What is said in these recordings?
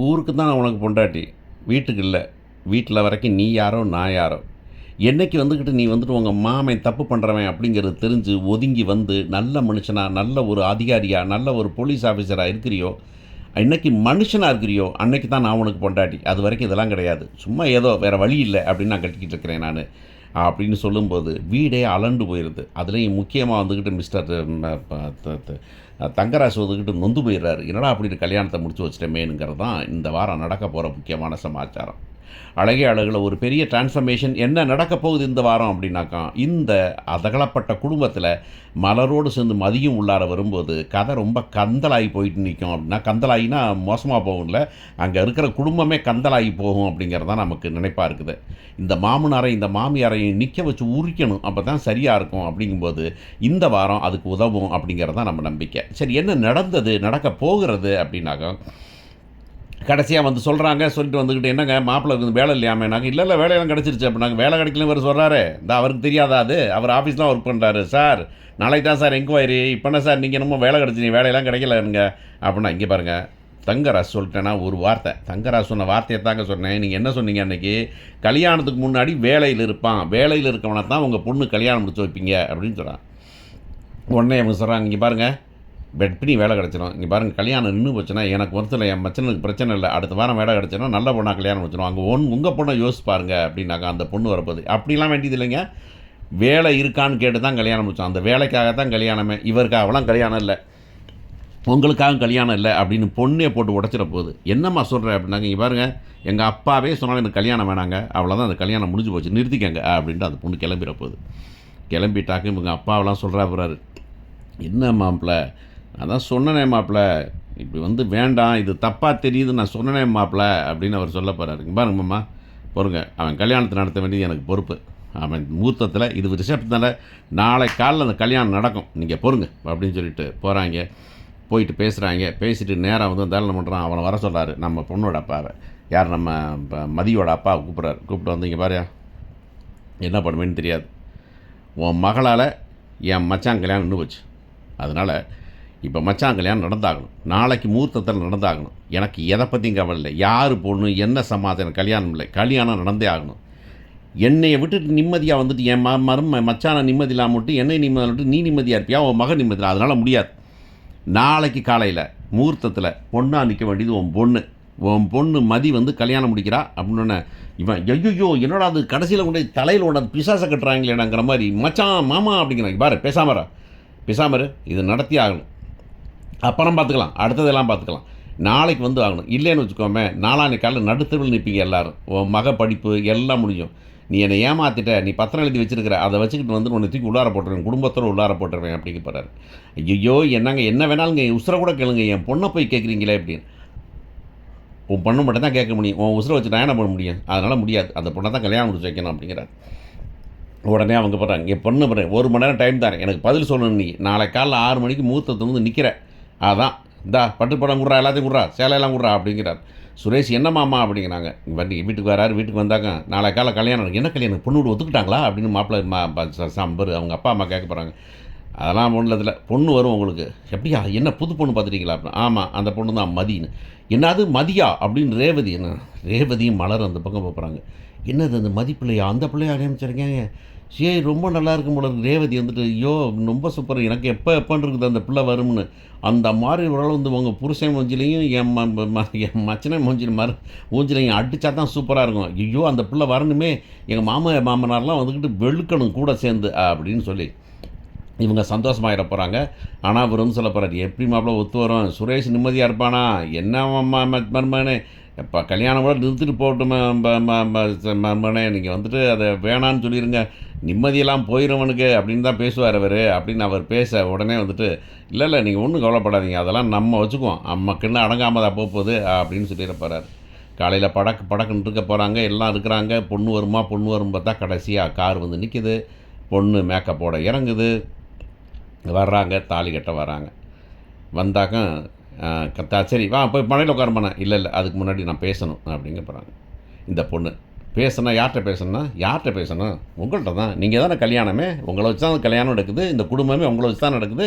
ஊருக்கு தான் உனக்கு பொண்டாட்டி, வீட்டுக்கு இல்ல. வீட்ல வரைக்கும் நீ யாரோ, நான் யாரோ. என்னைக்கு வந்துக்கிட்டு நீ வந்துட்டு உங்க மாமன் தப்பு பண்ணுறவன் அப்படிங்கிறது தெரிஞ்சு ஒதுங்கி வந்து நல்ல மனுஷனா, நல்ல ஒரு அதிகாரியா, நல்ல ஒரு போலீஸ் ஆஃபீஸரா இருக்கிறியோ, என்னைக்கு மனுஷனா இருக்கிறியோ, அன்னைக்கு தான் நான் உனக்கு பொண்டாட்டி. அதுவரைக்கும் இதெல்லாம் கிடையாது. சும்மா ஏதோ வேற வழி இல்ல அப்படின்னு நான் கட்டிக்கிட்டு இருக்கிறேன் நானு. அப்படின்னு சொல்லும்போது வீடே அலண்டு போயிருது. அதுலயும் முக்கியமா வந்துக்கிட்டு மிஸ்டர் ம ப த த தங்கராசு வந்துக்கிட்டு நொந்து போயிடுறாரு. என்னடா அப்படின்னு கல்யாணத்த முடிச்சு வச்சுட்டமேங்கிறது தான் இந்த வாரம் நடக்க போற முக்கியமான சமாச்சாரம். அழகே அழகுல ஒரு பெரிய டிரான்ஸ்ஃபர்மேஷன் என்ன நடக்கப் போகுது இந்த வாரம் அப்படின்னாக்கா, இந்த அதகலப்பட்ட குடும்பத்தில மலரோடு சேர்ந்து மதியும் உள்ளார வரும்போது, கதை ரொம்ப கந்தலாகி போயிட்டு நிக்கும் அப்படின்னா, கந்தலாகினா மோசமா போகும்ல, அங்க இருக்கிற குடும்பமே கந்தலாகி போகும் அப்படிங்கிறது தான் நமக்கு நினைப்பா இருக்குது. இந்த மாமனாரையும், இந்த மாமியாரையும் நிக்க வச்சு உரிக்கணும். அப்பதான் சரியா இருக்கும் அப்படிங்கும்போது, இந்த வாரம் அதுக்கு உதவும் அப்படிங்கிறது தான் நம்ம நம்பிக்கை. சரி என்ன நடந்தது? நடக்கப் போகிறது அப்படின்னாக்கா, கடைசியா வந்து சொல்றாங்க. சொல்லிட்டு வந்துக்கிட்டு, "என்னங்க மாப்பிள வேலை இல்லையாமேன்னாங்க." "இல்ல, இல்ல வேலையெல்லாம் கிடைச்சிருச்சு." அப்படின்னாங்க. "வேலை கிடைக்கலன்னு இவரு சொல்றாரு. இந்த அவருக்கு தெரியாதா அது? அவர் ஆஃபீஸ்ல தான் ஒர்க் பண்றாரு." "சார் நாளைக்கு தான் சார் என்குயரி. இப்போ என்ன சார் நீங்க என்னமோ வேலை கிடைச்சு வேலையெல்லாம் கிடைக்கலங்க." அப்படின்னா, இங்க பாருங்க தங்கராஜ் சொல்லிட்டேன்னா ஒரு வார்த்தை. தங்கராஜ் சொன்ன வார்த்தைய தாங்க சொன்னேன். நீங்க என்ன சொன்னீங்க அன்னைக்கு? "கல்யாணத்துக்கு முன்னாடி வேலையில இருப்பான். வேலையில இருக்கவன தான் உங்க பொண்ணு கல்யாணம் முடிச்சு வைப்பீங்க." அப்படின்னு சொல்றான். உடனே இவங்க சொல்றாங்க, "இங்க பாருங்க எப்படி வேலை கிடச்சிரும். இங்கே பாருங்க கல்யாணம் நின்று போச்சுன்னா எனக்கு ஒருத்தர் என் மச்சனுக்கு பிரச்சனை இல்லை. அடுத்த வாரம் வேலை கிடச்சுன்னா நல்ல பொண்ணா கல்யாணம் வச்சிடும். அங்கே உங்கள் பொண்ணை யோசிச்சு பாருங்க அப்படின்னாக்கா அந்த பொண்ணு வரப்போகுது. அப்படிலாம் வேண்டியது இல்லைங்க. வேலை இருக்கான்னு கேட்டு தான் கல்யாணம் முடிச்சோம். அந்த வேலைக்காக தான் கல்யாணமே. இவருக்காகலாம் கல்யாணம் இல்லை. உங்களுக்காக கல்யாணம் இல்லை அப்படின்னு பொண்ணே போட்டு உடச்சிட போகுது. என்னம்மா சொல்கிற அப்படின்னாங்க, இங்கே பாருங்க எங்கள் அப்பாவே சொன்னாலும் எனக்கு கல்யாணம் வேணாங்க. அவ்வளோதான் அந்த கல்யாணம் முடிஞ்சு போச்சு. நிறுத்திக்கங்க அப்படின்ட்டு அந்த பொண்ணு கிளம்பிட போகுது. கிளம்பிட்டாக்க இவங்க அப்பாவெல்லாம் சொல்கிறா போகிறாரு. என்ன மாப்பிள்ள அதான் சொன்னனே மாப்பிள்ள, இப்படி வந்து வேண்டாம், இது தப்பாக தெரியுது நான் சொன்னனே மாப்பிள்ள அப்படின்னு அவர் சொல்ல போகிறாரு. இங்கே பாருங்க மாமா பொறுங்க, அவன் கல்யாணத்தை நடத்த வேண்டியது எனக்கு பொறுப்பு. அவன் முகூர்த்தத்தில் இது ரிசப்ஷனில் நாளை காலையில் அந்த கல்யாணம் நடக்கும், நீங்கள் பொறுங்க அப்படின்னு சொல்லிட்டு போகிறாங்க. போயிட்டு பேசுகிறாங்க. பேசிட்டு நேராக வந்து தாரணை பண்ணுறான். அவனை வர சொல்கிறாரு நம்ம பொண்ணோட அப்பாவை. யார் நம்ம மதியோட அப்பாவை கூப்பிட்றாரு. கூப்பிட்டு வந்து, இங்கே பாரு என்ன பண்ணுவேன்னு தெரியாது, உன் மகளால் என் மச்சான் கல்யாணம் நின்று போச்சு. அதனால் இப்போ மச்சான் கல்யாணம் நடந்தாகணும். நாளைக்கு முகூர்த்தத்தில் நடந்தாகணும். எனக்கு எதை பற்றியும் கவலை இல்லை. யார் பொண்ணு என்ன சமாதானம் கல்யாணம் இல்லை. கல்யாணம் நடந்தே ஆகணும். என்னையை விட்டுட்டு நிம்மதியாக வந்துட்டு என் மச்சானை நிம்மதி இல்லாமல் விட்டு என்னை நிம்மதியாக விட்டு நீ நிம்மதியாக இருப்பியா, உன் மகன் நிம்மதியாக. அதனால் முடியாது. நாளைக்கு காலையில் முகூர்த்தத்தில் பொண்ணாக நிற்க வேண்டியது உன் பொண்ணு. உன் பொண்ணு மதி வந்து கல்யாணம் முடிக்கிறா அப்படின்னோடனே இவன் ஐயோ என்னடா அது கடைசியில் கொண்டு தலையில் ஒன்று பிசாசை கட்டுறாங்களேடாங்கிற மாதிரி மச்சான் மாமா அப்படிங்கிறாங்க. பாரு பேசாமரு இது நடத்தி ஆகணும். அப்புறம் பார்த்துக்கலாம், அடுத்ததெல்லாம் பார்த்துக்கலாம். நாளைக்கு வந்து ஆகணும். இல்லைன்னு வச்சுக்கோமே நாளான்னைக்கு காலையில் நடுத்தருவில் நிற்பீங்க எல்லோரும். உன் மக படிப்பு எல்லாம் முடியும். நீ என்னை ஏமாற்றிட்ட, நீ பத்திரம் எழுதி வச்சிருக்கிற, அதை வச்சுக்கிட்டு வந்து உன்னை தூக்கி உள்ளார போட்டுருவேன், குடும்பத்தோடு உள்ளார போட்டுருவேன் அப்படிங்க போகிறாரு. ஐயோ என்னங்க என்ன வேணாலுங்க உசுரை கூட கேளுங்க, என் பொண்ணை போய் கேட்குறீங்களே அப்படின்னு. உன் பொண்ணு மட்டும் தான் கேட்க முடியும், உன் உசுரை வச்சு நான் என்ன பண்ண முடியும், அதனால் முடியாது, அந்த பொண்ணை தான் கல்யாணம் முடிச்சு வைக்கணும் அப்படிங்கிறார். உடனே அவங்க போகிறாங்க, என் பொண்ணு போகிறேன் 1 மணி நேரம் டைம் தரேன், எனக்கு பதில் சொல்லணும். நீ நாளை காலைல 6 மணிக்கு முகூர்த்தத்தை வந்து நிற்கிற, அதான் இந்தா பட்டு படம் கொடுறா, எல்லாத்தையும் கொடுறா, சேலையெல்லாம் கொடுறா அப்படிங்கிறார். சுரேஷ் என்ன மாமா அப்படிங்கிறாங்க. வண்டி வீட்டுக்கு வராரு. வீட்டுக்கு வந்தாங்க நாளை காலை கல்யாணம். என்ன கல்யாணம், பொண்ணு வீடு ஒத்துக்கிட்டாங்களா அப்படின்னு மாப்பிள்ளை சாம்பர் அவங்க அப்பா அம்மா கேட்க போகிறாங்க. அதெல்லாம் ஒன்றும் பொண்ணு வரும் உங்களுக்கு. எப்படியா என்ன புது பொண்ணு பார்த்துட்டீங்களா அப்படின்னு. ஆமாம் அந்த பொண்ணு தான் மதின்னு. என்னது மதியா அப்படின்னு ரேவதி. என்ன ரேவதியும் மலர் அந்த பக்கம் போகிறாங்க. என்னது அந்த மதி பிள்ளையா, அந்த பிள்ளையா ஆரம்பிச்சிருக்கேன். சரி ரொம்ப நல்லா இருக்கும் போல இருக்கு. ரேவதி வந்துட்டு ஐயோ ரொம்ப சூப்பர், எனக்கு எப்போன்னு இருக்குது அந்த பிள்ளை வரும்னு. அந்த மாதிரி ஒரு வந்து உங்கள் புருஷன் மூஞ்சிலையும் என் மச்சனை மூஞ்சிலையும் அடித்தா தான் சூப்பராக இருக்கும். ஐயோ அந்த பிள்ளை வரணுமே, எங்கள் மாமனார்லாம் வந்துக்கிட்டு வெளுக்கணும் கூட சேர்ந்து அப்படின்னு சொல்லி இவங்க சந்தோஷமாகிட போகிறாங்க. ஆனால் அவர் வந்து சொல்ல போகிறார், எப்படி மாப்பிள்ள ஒத்து வரும், சுரேஷ் நிம்மதியாக இருப்பானா என்ன மருமகனே, இப்போ கல்யாணம் கூட நிறுத்திட்டு போகட்டும் மருமகனே, நீங்கள் வந்துட்டு அதை வேணான்னு சொல்லிடுங்க, நிம்மதியெல்லாம் போயிடுவனுக்கு அப்படின்னு தான் பேசுவார் அவர் அப்படின்னு அவர் பேச. உடனே வந்துட்டு இல்லை நீங்கள் ஒன்றும் கவலைப்படாதீங்க, அதெல்லாம் நம்ம வச்சுக்குவோம், அம்மக்குன்னு அடங்காமல் தான் போகுது அப்படின்னு சொல்லிட போகிறார். காலையில் படக்குன்னு இருக்க போகிறாங்க, எல்லாம் இருக்கிறாங்க. பொண்ணு வரும் பார்த்தா கடைசியாக கார் வந்து நிற்கிது. பொண்ணு மேக்கப்போட இறங்குது. வர்றாங்க, தாலி கட்ட வராங்க. வந்தாக்க சரி வா போய் மனையில் உட்காரமாண்ணா. இல்லை அதுக்கு முன்னாடி நான் பேசணும் அப்படிங்க போகிறாங்க. இந்த பொண்ணு பேசுனா யார்கிட்ட பேசணும், உங்கள்கிட்ட தான், நீங்கள் தானே கல்யாணமே, உங்களை வச்சு தான் கல்யாணம் நடக்குது, இந்த குடும்பமே உங்களை வச்சு தான் நடக்குது.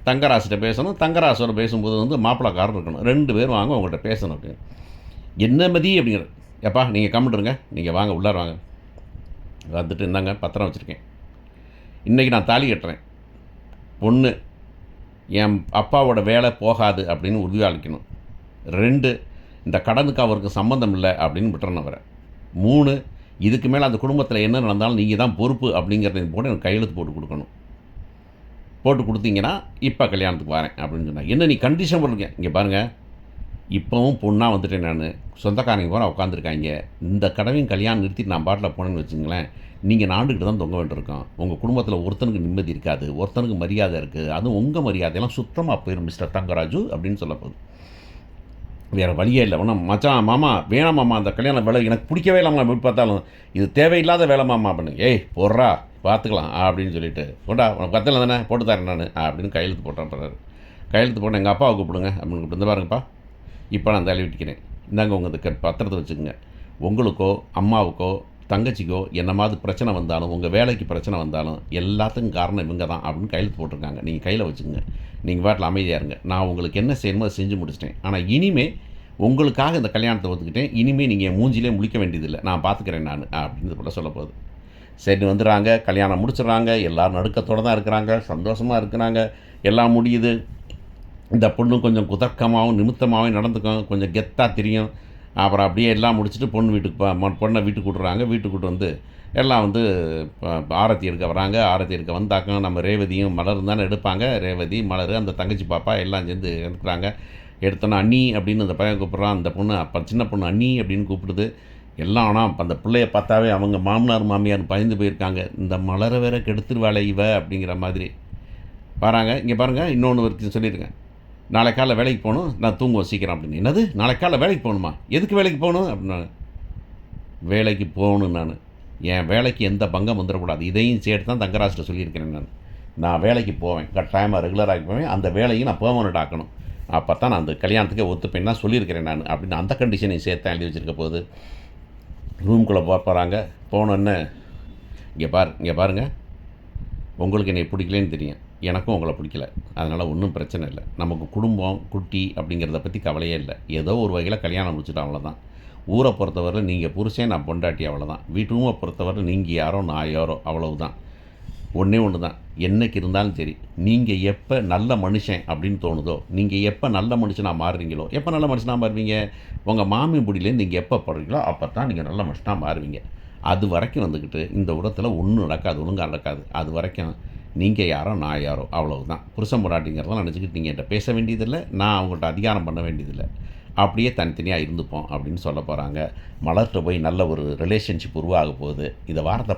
தங்கராசிட்ட பேசணும். தங்கராசோட பேசும்போது வந்து மாப்பிள்ளைக்காரர் இருக்கணும், 2 பேரும் வாங்க உங்கள்கிட்ட பேசணும் அப்படின்னு. என்ன மதி அப்படிங்கிற. எப்பா நீங்கள் கம்முன்ருங்க, நீங்கள் வாங்க உள்ளார வாங்க. வந்துட்டு இந்தாங்க பத்திரம் வச்சுருக்கேன். இன்றைக்கி நான் தாலி கட்டுறேன். ஒன்று, என் அப்பாவோட வேலை போகாது அப்படின்னு உறுதியளிக்கணும். 2, இந்த கடனுக்கு அவருக்கு சம்மந்தம் இல்லை அப்படின்னு விட்டுறணும் அவரை. 3, இதுக்கு மேலே அந்த குடும்பத்தில் என்ன நடந்தாலும் நீங்கள் தான் பொறுப்பு அப்படிங்கிறத போட்டு எனக்கு கையெழுத்து போட்டு கொடுக்கணும். போட்டு கொடுத்தீங்கன்னா இப்போ கல்யாணத்துக்கு வரேன் அப்படின்னு சொன்னாங்க. என்ன நீ கண்டிஷன் போட்டிருக்கேன்? இங்கே பாருங்கள், இப்போவும் பொண்ணாக வந்துட்டேன் நான். சொந்தக்காரங்க பூரா உட்காந்துருக்காங்க. இந்த கடவையும் கல்யாணம் நிறுத்திட்டு நான் பாட்டில் போனேன்னு வச்சுங்களேன், நீங்கள் நாண்டுக்கிட்டு தான் தொங்க வேண்டியிருக்கோம். உங்கள் குடும்பத்தில் ஒருத்தனுக்கு நிம்மதி இருக்காது, ஒருத்தனுக்கு மரியாதை இருக்குது. அதுவும் உங்கள் மரியாதையெல்லாம் சுத்தமாக போயிடும் மிஸ்டர் தங்கராஜு அப்படின்னு சொல்ல போகுது. வேறு வழியே இல்லை. ஒன்றும் மச்சான் மாமா வேணாம் மாமா, அந்த கல்யாணம் வேலை எனக்கு பிடிக்கவே இல்லாமல் எப்படி பார்த்தாலும் இது தேவையில்லாத வேலை மாமா அப்படின்னு. ஏய் போடுறா பார்த்துக்கலாம் அப்படின்னு சொல்லிட்டு, கொண்டா உனக்கு பத்தல தானே போட்டு தரேன் நான் அப்படின்னு கையெழுத்து போட்டேன். போகிறாரு. கையெழுத்து போட்டேன். எங்கள் அப்பாவை கூப்பிடுங்க அப்படின்னு கூப்பிட்டு, இந்த பாருங்கப்பா, இப்போ நான் தள்ளி விட்டுக்கிறேன், இந்தாங்க உங்கள் இந்த பத்திரத்தை வச்சுக்கோங்க. உங்களுக்கோ அம்மாவுக்கோ தங்கச்சிக்கோ என்ன மாதிரி பிரச்சனை வந்தாலும், உங்கள் வேலைக்கு பிரச்சனை வந்தாலும் எல்லாத்துக்கும் காரணம் இவங்க தான் அப்படின்னு கையெழுத்து போட்டிருக்காங்க. நீங்கள் கையில் வச்சுக்கோங்க. நீங்கள் பாட்டில் அமைதியாக இருங்க. நான் உங்களுக்கு என்ன செய்யணுமோ அதை செஞ்சு முடிச்சிட்டேன். ஆனால் இனிமேல் உங்களுக்காக இந்த கல்யாணத்தை ஒத்துக்கிட்டேன். இனிமேல் நீங்கள் மூஞ்சிலே முழிக்க வேண்டியதில்லை, நான் பார்த்துக்கிறேன் நான் அப்படின்னு கூட சொல்ல போகுது. சரி வந்துடுறாங்க, கல்யாணம் முடிச்சிடுறாங்க. எல்லோரும் நடுக்கத்தோடு தான் இருக்கிறாங்க, சந்தோஷமாக இருக்கிறாங்க. எல்லாம் முடியுது. இந்த பொண்ணு கொஞ்சம் குதர்க்கமாகவும் நிமித்தமாகவும் நடந்துக்கும், கொஞ்சம் கெத்தாக தெரியும். அப்புறம் அப்படியே எல்லாம் முடிச்சுட்டு பொண்ணு வீட்டுக்கு பொண்ணை வீட்டுக்கு கூட்டுறாங்க. வீட்டுக்கு கூட்டு வந்து எல்லாம் வந்து ஆரத்தி எடுக்க வராங்க. ஆரத்தி எடுக்க வந்தாக்க நம்ம ரேவதியும் மலரும் தானே எடுப்பாங்க. ரேவதி, மலர், அந்த தங்கச்சி பாப்பா எல்லாம் சேர்ந்து எடுக்கிறாங்க. எடுத்தோன்னா அண்ணி அப்படின்னு அந்த பையன் கூப்பிட்றான். அந்த பொண்ணு அப்போ சின்ன பொண்ணு அண்ணி அப்படின்னு கூப்பிடுது. எல்லாம் ஆனால் அந்த பிள்ளைய பார்த்தாவே அவங்க மாமனார் மாமியார் பயந்து போயிருக்காங்க. இந்த மலரை வேற கெடுத்துருவாளே இவ அப்படிங்கிற மாதிரி வராங்க. இங்கே பாருங்கள், இன்னொன்று வரைக்கும் சொல்லியிருக்கேன். நாளை காலைல வேலைக்கு போகணும், நான் தூங்குவோம் சீக்கிரம் அப்படின்னு. என்னது நாளை காலைல வேலைக்கு போகணுமா? எதுக்கு வேலைக்கு போகணும் அப்படின்னா, வேலைக்கு போகணும் நான். என் வேலைக்கு எந்த பங்கம் வந்துடக்கூடாது. இதையும் சேர்த்து தான் தங்கராஜ்கிட்ட சொல்லியிருக்கிறேன். நான் வேலைக்கு போவேன், கட்டாயமாக ரெகுலராக போவேன். அந்த வேலையும் நான் பெர்மனெண்ட் ஆக்கணும். அப்போ தான் நான் அந்த கல்யாணத்துக்கே ஒத்துப்பேன்னா சொல்லியிருக்கிறேன் நான் அப்படின்னு அந்த கண்டிஷனையும் சேர்த்து எழுதி வச்சுருக்க போது ரூம்குள்ளே போகிறாங்க. போனோன்னே இங்கே பாருங்கள், உங்களுக்கு என்னை பிடிக்கலன்னு தெரியும், எனக்கும் உங்களை பிடிக்கல, அதனால் ஒன்றும் பிரச்சனை இல்லை. நமக்கு குடும்பம் குட்டி அப்படிங்கிறத பற்றி கவலையே இல்லை. ஏதோ ஒரு வகையில் கல்யாணம் முடிச்சுட்டு அவ்வளோதான். ஊரை பொறுத்தவரை நீங்கள் புருஷன், நான் பொண்டாட்டி, அவ்வளோதான். வீட்டு ரூமை பொறுத்தவரை நீங்கள் யாரோ நான் யாரோ, அவ்வளவுதான். ஒன்றே ஒன்று தான், என்றைக்கு இருந்தாலும் சரி, நீங்கள் எப்போ நல்ல மனுஷன் அப்படின்னு தோணுதோ, நீங்கள் எப்போ நல்ல மனுஷனாக மாறுறீங்களோ, எப்போ நல்ல மனுஷனாக மாறுவீங்க, உங்கள் மாமி முடியிலேருந்து நீங்கள் எப்போ போடுறீங்களோ அப்போ தான் நீங்கள் நல்ல மனுஷனாக மாறுவீங்க. அது வரைக்கும் வந்துக்கிட்டு இந்த உலகத்தில் ஒன்றும் நடக்காது, ஒழுங்காக நடக்காது. அது வரைக்கும் நீங்கள் யாரோ நான் யாரோ, அவ்வளவுதான். புருஷன் பொண்டாட்டிங்கிறதெல்லாம் நினச்சிக்கிட்டு நீங்கள் என்கிட்ட பேச வேண்டியதில்லை, நான் அவங்கள்ட்ட அதிகாரம் பண்ண வேண்டியதில்லை. அப்படியே தனித்தனியாக இருந்துப்போம் அப்படின்னு சொல்ல போகிறாங்க. மலர்கிட்ட போய் நல்ல ஒரு ரிலேஷன்ஷிப் உருவாக போகுது. இந்த வாரத்தை